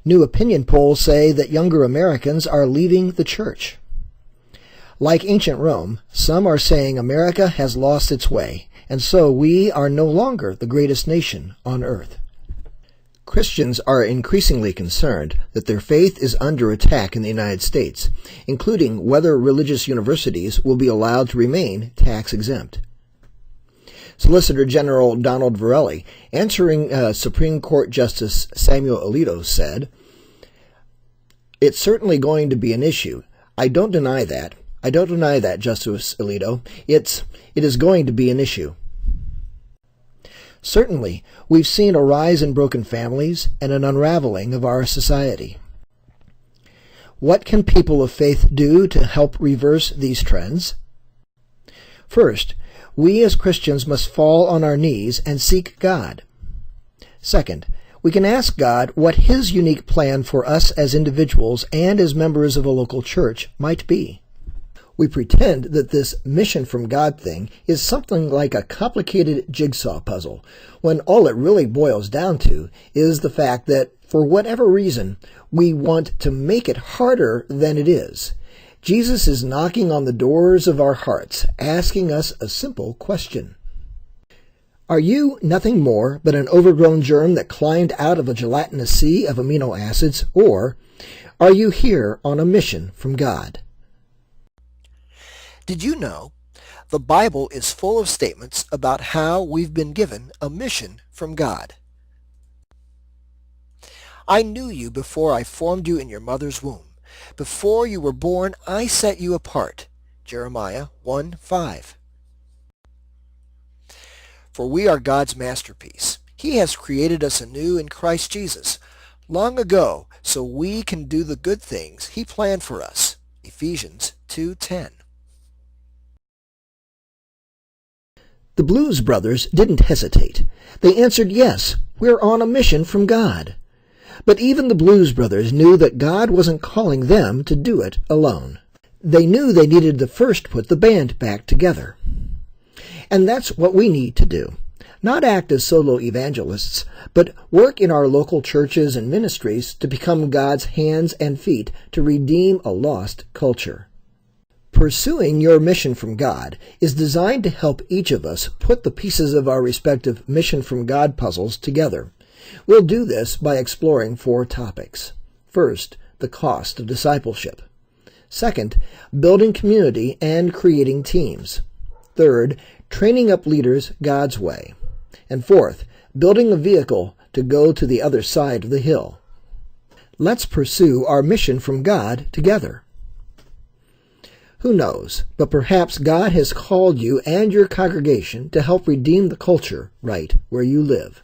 New opinion polls say that younger Americans are leaving the church. Like ancient Rome, some are saying America has lost its way, and so we are no longer the greatest nation on earth. Christians are increasingly concerned that their faith is under attack in the United States, including whether religious universities will be allowed to remain tax-exempt. Solicitor General Donald Verrilli, answering Supreme Court Justice Samuel Alito, said, "It's certainly going to be an issue. I don't deny that. Justice Alito. It is going to be an issue." Certainly, we've seen a rise in broken families and an unraveling of our society. What can people of faith do to help reverse these trends? First, we as Christians must fall on our knees and seek God. Second, we can ask God what His unique plan for us as individuals and as members of a local church might be. We pretend that this mission from God thing is something like a complicated jigsaw puzzle, when all it really boils down to is the fact that, for whatever reason, we want to make it harder than it is. Jesus is knocking on the doors of our hearts, asking us a simple question. Are you nothing more but an overgrown germ that climbed out of a gelatinous sea of amino acids, or are you here on a mission from God? Did you know the Bible is full of statements about how we've been given a mission from God? I knew you before I formed you in your mother's womb. Before you were born, I set you apart. Jeremiah 1:5. For we are God's masterpiece. He has created us anew in Christ Jesus long ago so we can do the good things He planned for us. Ephesians 2:10. The Blues Brothers didn't hesitate. They answered, yes, we're on a mission from God. But even the Blues Brothers knew that God wasn't calling them to do it alone. They knew they needed to first put the band back together. And that's what we need to do. Not act as solo evangelists, but work in our local churches and ministries to become God's hands and feet to redeem a lost culture. Pursuing your mission from God is designed to help each of us put the pieces of our respective mission from God puzzles together. We'll do this by exploring 4 topics. First, the cost of discipleship. Second, building community and creating teams. Third, training up leaders God's way. And fourth, building a vehicle to go to the other side of the hill. Let's pursue our mission from God together. Who knows, but perhaps God has called you and your congregation to help redeem the culture right where you live.